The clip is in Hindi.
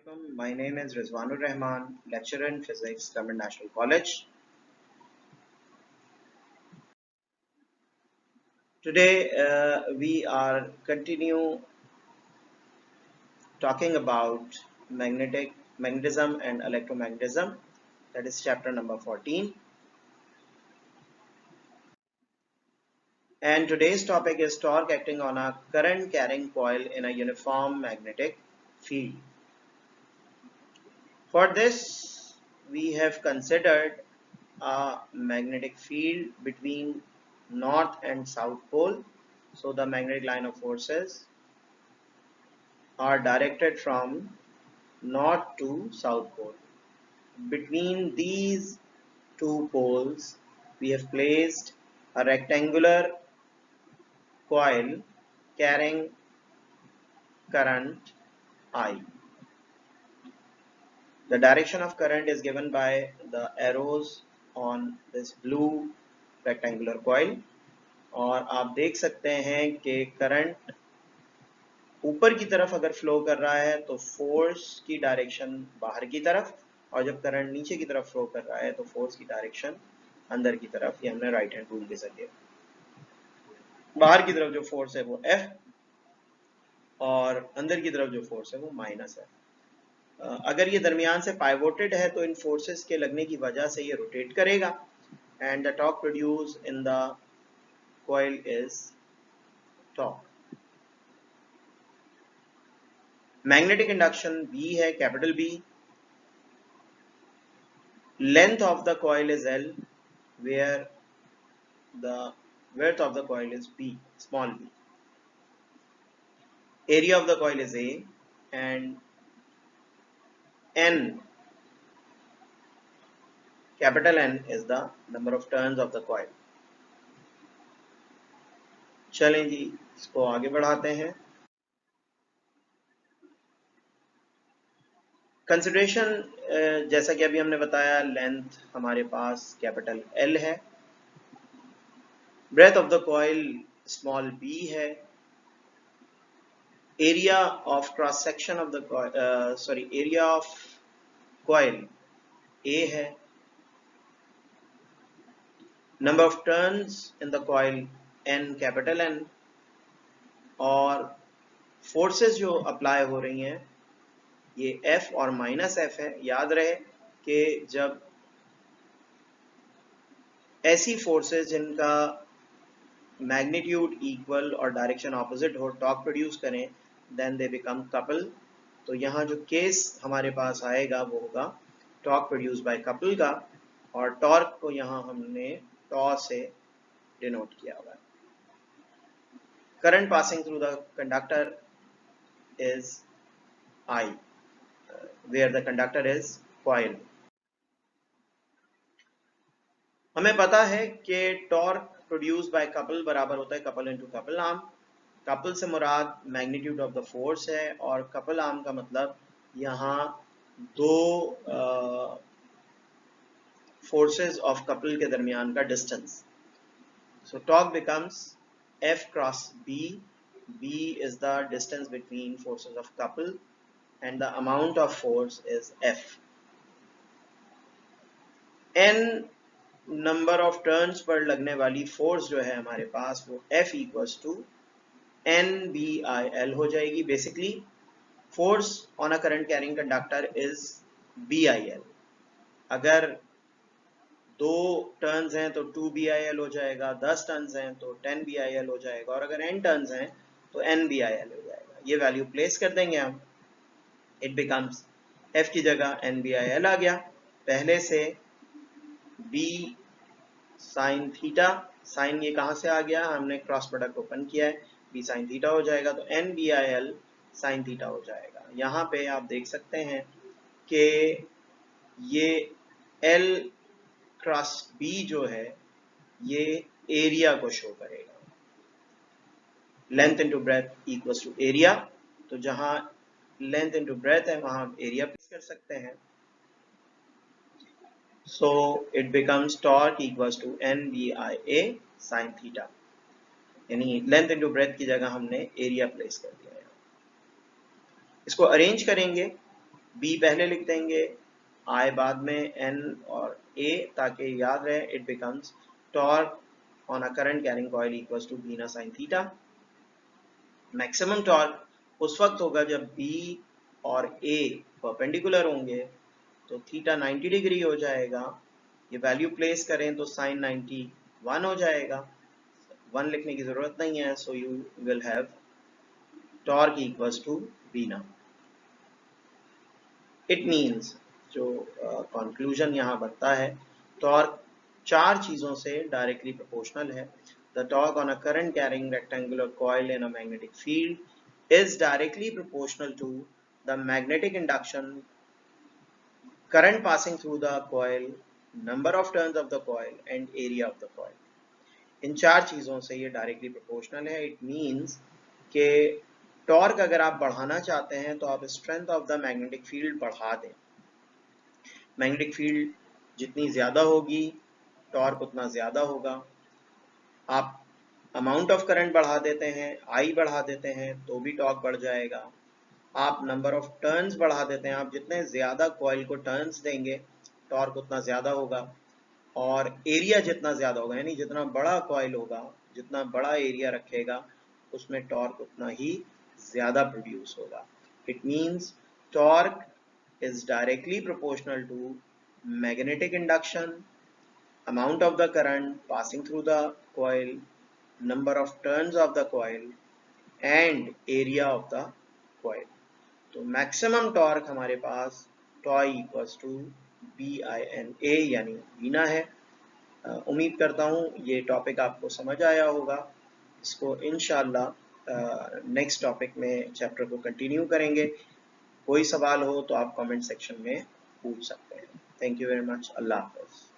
Assalamualaikum. My name is Rizwanur Rahman, lecturer in physics, Government National College. Today we are continue talking about magnetism and electromagnetism. That is chapter number 14. And today's topic is torque acting on a current carrying coil in a uniform magnetic field. For this, we have considered a magnetic field between north and south pole. So the magnetic line of forces are directed from north to south pole. Between these two poles, we have placed a rectangular coil carrying current I. The direction of current is given by the arrows on this blue rectangular coil. और आप देख सकते हैं कि करंट ऊपर की तरफ अगर फ्लो कर रहा है तो फोर्स की डायरेक्शन बाहर की तरफ, और जब करंट नीचे की तरफ फ्लो कर रहा है तो फोर्स की डायरेक्शन अंदर की तरफ। ये हमने राइट हैंड रूल के जरिए, बाहर की तरफ जो फोर्स है वो F और अंदर की तरफ जो फोर्स है वो माइनस है। अगर ये दरमियान से पाइवोटेड है तो इन फोर्सेस के लगने की वजह से ये रोटेट करेगा and the torque produce in the coil is torque. Magnetic induction B है, capital B. Length of the coil is L, where the width of the coil is B, small b. Area of the coil is A, and N, capital N, is the number of turns of the coil. चलें जी, इसको आगे बढ़ाते हैं। कंसिडरेशन जैसा कि अभी हमने बताया, लेंथ हमारे पास कैपिटल L है, breadth of the coil small b है, area of cross section of the area of coil A है, number of turns in the coil N, capital N, और फोर्सेस जो अप्लाई हो रही हैं ये F और माइनस F है। याद रहे कि जब ऐसी फोर्सेस जिनका मैग्नीट्यूड इक्वल और डायरेक्शन ऑपोजिट हो टॉर्क प्रोड्यूस करें, देन दे बिकम कपल। तो यहाँ जो केस हमारे पास आएगा वो होगा टॉर्क प्रोड्यूस बाय कपल का, और टॉर्क को यहाँ हमने टॉ से डिनोट किया हुआ है। Current passing through the conductor is I, where the conductor is coil. हमें पता है कि टॉर्क प्रोड्यूस बाय कपल बराबर होता है couple into couple arm. Couple से मुराद मैग्नीट्यूड ऑफ द फोर्स है, और कपल आर्म का मतलब यहाँ दो फोर्सेस ऑफ कपल के दरमियान का distance. So torque becomes F cross B. B is the distance between forces of couple and the amount of force is F. N number of turns per लगने वाली फोर्स जो है हमारे पास वो F इक्वल्स टू NBIL हो जाएगी। Basically force on a current carrying conductor is BIL। अगर 2 टर्न्स हैं तो 2BIL हो जाएगा, 10 टर्न्स हैं तो 10BIL हो जाएगा, और अगर n टर्न्स हैं तो NBIL हो जाएगा। ये वैल्यू प्लेस कर देंगे हम, इट बिकम्स F की जगह NBIL आ गया। पहले से B साइन थीटा, साइन ये कहाँ से आ गया, हमने क्रॉस प्रोडक्ट ओपन किया है, B साइन थीटा हो जाएगा तो NBIL साइन थीटा हो जाएगा। यहाँ पे आप देख सकते हैं कि ये L क्रॉस B जो है ये एरिया को शो करेगा। Length into breadth equals to area, तो जहां लेंथ इनटू ब्रेथ है वहां हम एरिया प्लेस कर सकते हैं। So it becomes torque equals to NBIA sin theta, यानी लेंथ इनटू ब्रेथ की जगह हमने एरिया प्लेस कर दिया है। इसको अरेंज करेंगे बी पहले लिख देंगे, आई बाद में, एन और ए, ताकि याद रहे, it becomes torque on a current carrying coil equals to B ना साइन थीटा। मैक्सिमम टॉर्क उस वक्त होगा जब बी और ए परपेंडिकुलर होंगे, तो थीटा 90 डिग्री हो जाएगा। ये वैल्यू प्लेस करें तो साइन 91 हो जाएगा, 1 लिखने की जरूरत नहीं है, so you will have torque equals to B ना। इट मीन्स, जो कंक्लूजन यहाँ बनता है, टॉर्क 4 चीजों से डायरेक्टली प्रोपोर्शनल है। The torque on a current carrying rectangular coil in a magnetic field is directly proportional to the magnetic induction, current passing through the coil, number of turns of the coil and area of the coil. इन 4 चीजों से ये डायरेक्टली प्रोपोर्शनल है। इट मीन्स कि टॉर्क अगर आप बढ़ाना चाहते हैं तो आप strength of the magnetic field बढ़ा दें। मैग्नेटिक फील्ड जितनी ज्यादा होगी, टॉर्क उतना ज्यादा होगा। आप अमाउंट ऑफ करंट बढ़ा देते हैं, आई बढ़ा देते हैं, तो भी टॉर्क बढ़ जाएगा। आप नंबर ऑफ टर्न्स बढ़ा देते हैं, आप जितने ज्यादा कॉइल को टर्न्स देंगे, टॉर्क उतना ज्यादा होगा। और एरिया जितना ज्यादा होगा, यानी जितना बड़ा कॉइल होगा, जितना बड़ा एरिया रखेगा, उसमें टॉर्क उतना ही ज्यादा प्रोड्यूस होगा। It means torque is directly proportional to magnetic induction, amount of the current passing through the coil, number of turns of the coil and area of the coil. तो मैक्सिमम टॉर्क हमारे पास टॉय इक्वल्स टू BINA यानी बीना है। उम्मीद करता हूँ ये टॉपिक आपको समझ आया होगा। इसको इंशाल्लाह नेक्स्ट टॉपिक में चैप्टर को कंटिन्यू करेंगे। कोई सवाल हो तो आप कमेंट सेक्शन में पूछ सकते हैं। Thank you very much. अल्लाह हाफ़िज़।